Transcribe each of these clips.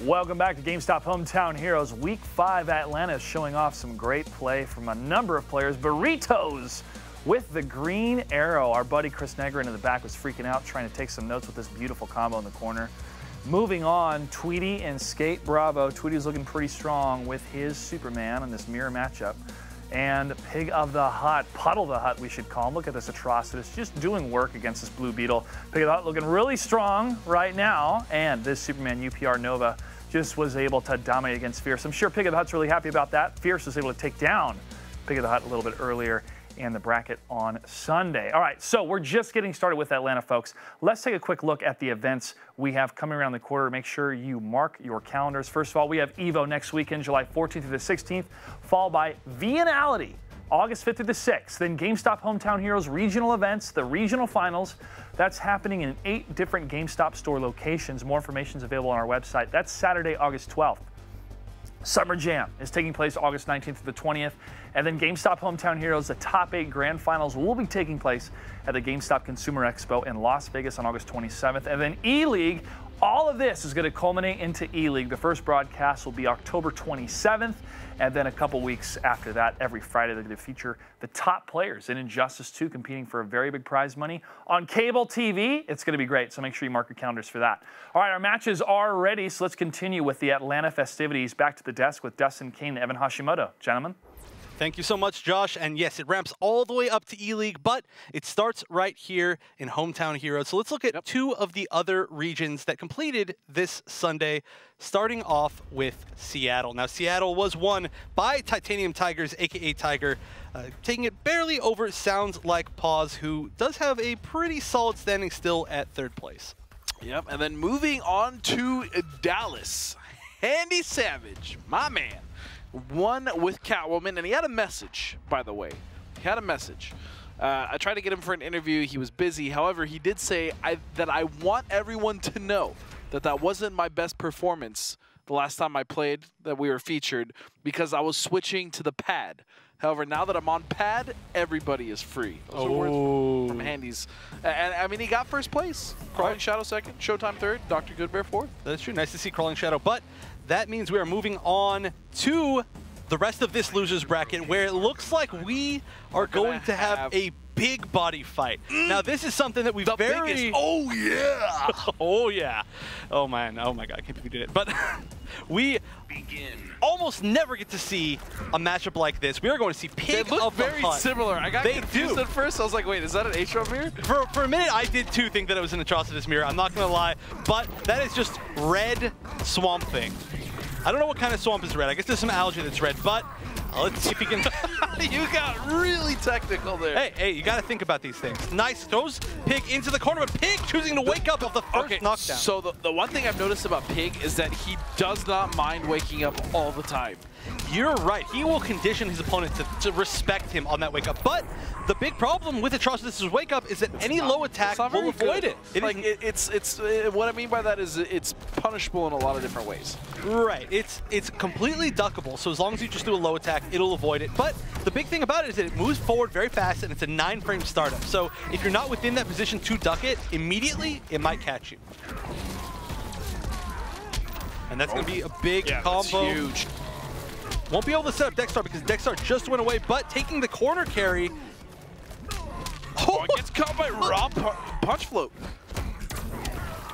Welcome back to GameStop Hometown Heroes. Week 5 Atlanta is showing off some great play from a number of players. Burritos with the green arrow. Our buddy Chris Negrin in the back was freaking out trying to take some notes with this beautiful combo in the corner. Moving on, Tweety and Skate Bravo. Tweety's looking pretty strong with his Superman in this mirror matchup. And Pig of the Hut, Puddle the Hut we should call him. Look at this Atrocitus, just doing work against this Blue Beetle. Pig of the Hut looking really strong right now. And this Superman UPR Nova just was able to dominate against Fierce. I'm sure Pig of the Hut's really happy about that. Fierce was able to take down Pig of the Hut a little bit earlier in the bracket on Sunday. All right, so we're just getting started with Atlanta, folks. Let's take a quick look at the events we have coming around the quarter. Make sure you mark your calendars. First of all, we have EVO next weekend, July 14th through the 16th, followed by Vienality, August 5th through the 6th. Then GameStop Hometown Heroes regional events, the regional finals. That's happening in 8 different GameStop store locations. More information is available on our website. That's Saturday, August 12th. Summer Jam is taking place August 19th to the 20th. And then GameStop Hometown Heroes, the top 8 grand finals will be taking place at the GameStop Consumer Expo in Las Vegas on August 27th. And then E-League, all of this is going to culminate into E-League. The first broadcast will be October 27th. And then a couple weeks after that, every Friday, they're going to feature the top players in Injustice 2 competing for a very big prize money. On cable TV, it's going to be great, so make sure you mark your calendars for that. All right, our matches are ready, so let's continue with the Atlanta festivities. Back to the desk with Dustin Kane and Evan Hashimoto. Gentlemen. Thank you so much, Josh. And yes, it ramps all the way up to E-League, but it starts right here in Hometown Heroes. So let's look at 2 of the other regions that completed this Sunday, starting off with Seattle. Now, Seattle was won by Titanium Tigers, a.k.a. Tiger, taking it barely over Sounds Like Paws, who does have a pretty solid standing still at 3rd place. Yep, and then moving on to Dallas, Handy Savage, my man, won with Catwoman, and he had a message, by the way. He had a message. I tried to get him for an interview. He was busy. However, he did say that I want everyone to know that that wasn't my best performance the last time I played, that we were featured, because I was switching to the pad. However, now that I'm on pad, everybody is free. Those are words from Handy's. And I mean, he got 1st place. Crawling Shadow 2nd, Showtime 3rd, Dr. Goodbear 4th. That's true. Nice to see Crawling Shadow. But that means we are moving on to the rest of this losers bracket, where it looks like we are going to have a big body fight. Now, this is something that we've biggest. Oh, yeah. Oh, yeah. Oh, man. Oh, my God. I can't believe we did it. But we almost never get to see a matchup like this. We are going to see Pig They look of the very Hut. similar. I got confused at first. I was like, wait, is that an H-Drum mirror? For a minute, I did too think that it was an Atrocitus mirror. I'm not going to lie. But that is just red Swamp Thing. I don't know what kind of swamp is red. I guess there's some algae that's red, but let's see if he can... You got really technical there. Hey, you got to think about these things. Nice. Throws Pig into the corner, but Pig choosing to wake up off the first knockdown. So the one thing I've noticed about Pig is that he does not mind waking up all the time. You're right. He will condition his opponent to respect him on that wake up. But the big problem with Atrocitus' wake up is that any low attack will avoid it. What I mean by that is it's punishable in a lot of different ways. Right. It's completely duckable. So as long as you just do a low attack, it'll avoid it. But the big thing about it is that it moves forward very fast, and it's a 9-frame startup. So if you're not within that position to duck it, immediately it might catch you. And that's going to be a big combo. That's huge. Won't be able to set up Dexstar because Dexstar just went away, but taking the corner carry. Oh, it gets caught by raw punch float.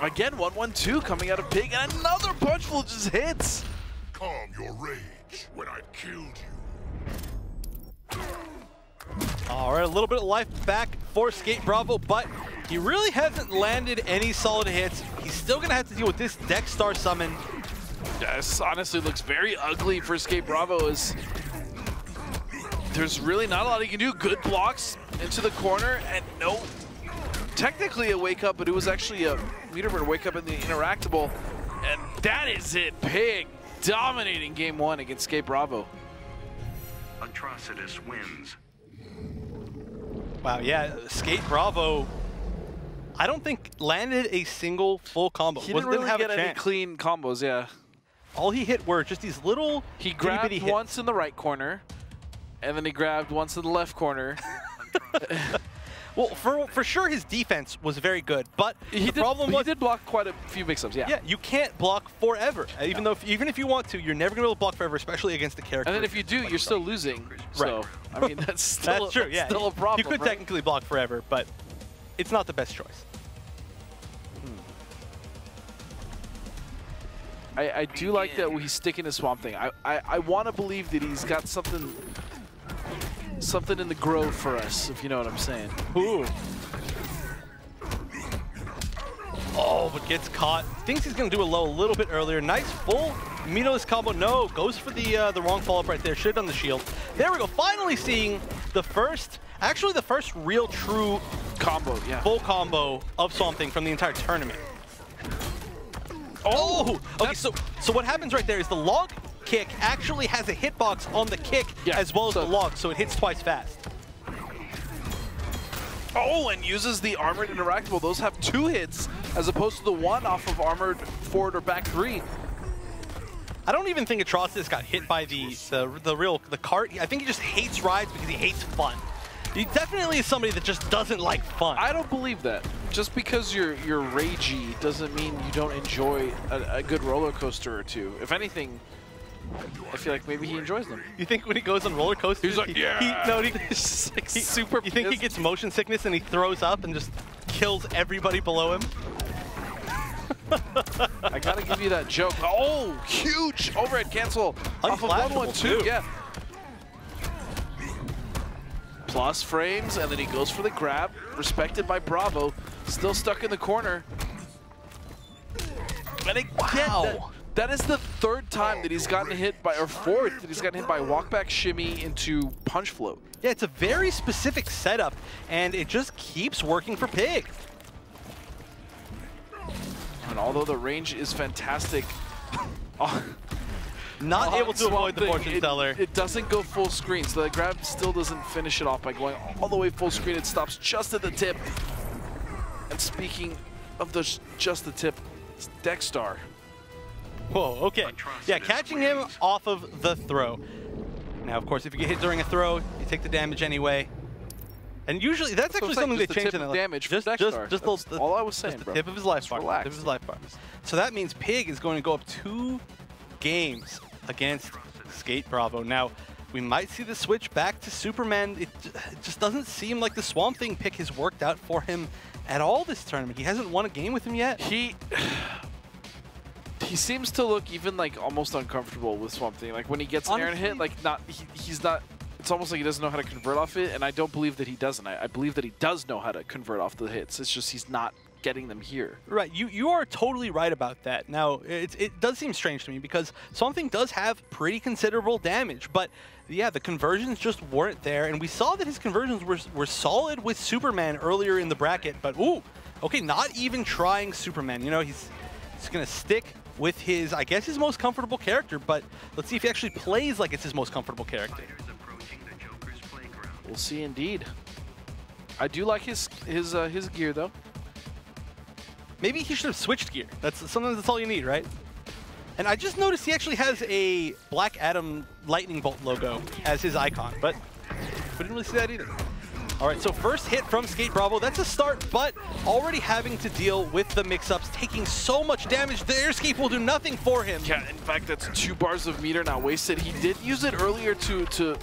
Again, 1-1-2 coming out of Pig, and another punch float just hits. Calm your rage when I killed you. All right, a little bit of life back for Skate Bravo, but he really hasn't landed any solid hits. He's still going to have to deal with this Dexstar summon. This honestly looks very ugly for Skate Bravo. There's really not a lot he can do. Good blocks into the corner, and no, technically a wake up, but it was actually a Meterbird wake up in the interactable. And that is it. Pig dominating game 1 against Skate Bravo. Atrocitus wins. Wow, yeah, Skate Bravo, I don't think landed a single full combo. He didn't really get any clean combos, yeah. All he hit were just these little He grabbed once in the right corner, and then he grabbed once in the left corner. Well, for sure his defense was very good, but the problem was he did block quite a few mix-ups. Yeah. Yeah, you can't block forever. Even if you want to, you're never gonna be able to block forever, especially against the character. And then if you do, you're still losing. So I mean, that's still that's true. Yeah, still a problem. You could technically block forever, but it's not the best choice. I do like that he's sticking to Swamp Thing. I want to believe that he's got something in the grove for us, if you know what I'm saying. Ooh. Oh, but gets caught. Thinks he's going to do a low a little bit earlier. Nice full meterless combo. No, goes for the wrong follow-up right there. Should have done the shield. There we go. Finally seeing the first real true combo, full combo of Swamp Thing from the entire tournament. Oh, okay, so what happens right there is the log kick actually has a hitbox on the kick as well as the log, so it hits twice fast. Oh, and uses the armored interactable. Those have 2 hits as opposed to the 1 off of armored forward or back 3. I don't even think Atrocitus got hit by the cart. I think he just hates rides because he hates fun. He definitely is somebody that just doesn't like fun. I don't believe that. Just because you're ragey doesn't mean you don't enjoy a good roller coaster or two. If anything, I feel like maybe he enjoys them. You think when he goes on roller coasters, he's like, he's just like super. You think he gets motion sickness and he throws up and just kills everybody below him? I gotta give you that joke. Oh, huge overhead cancel off of 1-1-2. Yeah. Plus frames, and then he goes for the grab. Respected by Bravo. Still stuck in the corner. And again, that is the 3rd time that he's gotten hit by, or 4th that he's gotten hit by walkback shimmy into punch float. Yeah, it's a very specific setup, and it just keeps working for Pig. And although the range is fantastic, not able to avoid the fortune teller. It doesn't go full screen, so the grab still doesn't finish it off by going all the way full screen. It stops just at the tip. And speaking of just the tip, it's Dexstar. Whoa, okay. Yeah, catching him off of the throw. Now, of course, if you get hit during a throw, you take the damage anyway. And usually, that's actually something they changed in the damage. Just all I was saying, bro. Tip of his life bar. Tip of his life bar. So that means Pig is going to go up 2 games against Skate Bravo. Now, we might see the switch back to Superman. It just doesn't seem like the Swamp Thing pick has worked out for him at all this tournament. He hasn't won a game with him yet. He seems to look even like almost uncomfortable with Swamp Thing. Like when he gets an air and hit, like he's not. It's almost like he doesn't know how to convert off it, and I don't believe that he doesn't. I believe that he does know how to convert off the hits. It's just he's not getting them here. Right, you are totally right about that. Now, it does seem strange to me because Swamp Thing does have pretty considerable damage, but yeah, the conversions just weren't there, and we saw that his conversions were solid with Superman earlier in the bracket, but ooh, okay, not even trying Superman. You know, he's gonna stick with his, I guess, his most comfortable character, but let's see if he actually plays like it's his most comfortable character. We'll see indeed. I do like his gear though. Maybe he should have switched gear. Sometimes that's all you need, right? And I just noticed he actually has a Black Adam lightning bolt logo as his icon, but we didn't really see that either. All right, so first hit from Skate Bravo. That's a start, but already having to deal with the mix-ups, taking so much damage. The airscape will do nothing for him. Yeah, in fact, that's 2 bars of meter now wasted. He did use it earlier to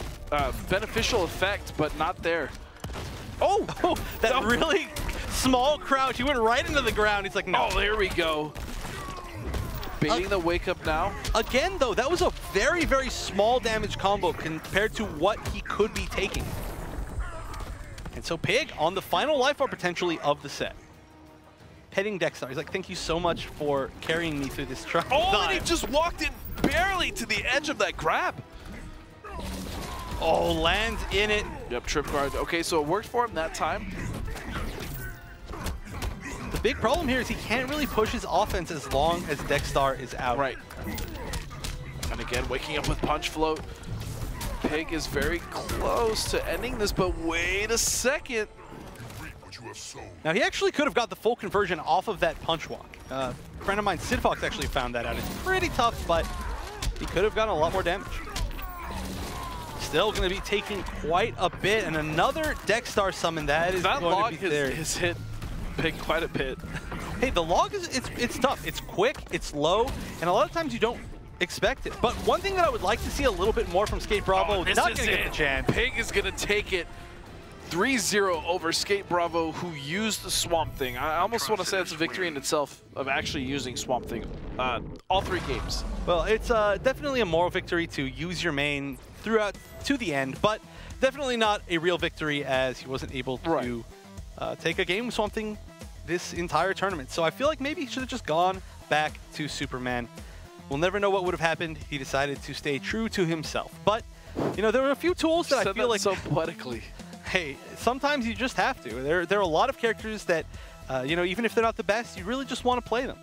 beneficial effect, but not there. Oh, that really small crouch. He went right into the ground. He's like, no. Oh, there we go. Baiting the wake up now. Again, though, that was a very, very small damage combo compared to what he could be taking. And so Pig on the final life bar potentially of the set. Petting Dexstar. He's like, thank you so much for carrying me through this trial. Oh, and he just walked in barely to the edge of that grab. Oh, lands in it. Yep, trip guard. Okay, so it worked for him that time. The big problem here is he can't really push his offense as long as Dexstar is out. Right. And again, waking up with punch float. Pig is very close to ending this, but wait a second. Now, he actually could have got the full conversion off of that punch walk. A friend of mine, Sid Fox, actually found that out. It's pretty tough, but he could have gotten a lot more damage. still going to be taking quite a bit, and another Dexstar summon that is that going log to be there. has hit Pig quite a bit. Hey, the log is it's tough. It's quick, it's low, and a lot of times you don't expect it. But one thing that I would like to see a little bit more from Skate Bravo, this not is going to get the chance. Pig is going to take it 3-0 over Skate Bravo, who used the Swamp Thing. I almost want to say it's a victory in itself of actually using Swamp Thing all 3 games. Well, it's definitely a moral victory to use your main throughout to the end, but definitely not a real victory as he wasn't able to take a game with Swamp Thing this entire tournament. So I feel like maybe he should have just gone back to Superman. We'll never know what would have happened. He decided to stay true to himself. But, you know, there were a few tools that I feel like... so poetically. Hey, sometimes you just have to. There are a lot of characters that, you know, even if they're not the best, you really just want to play them.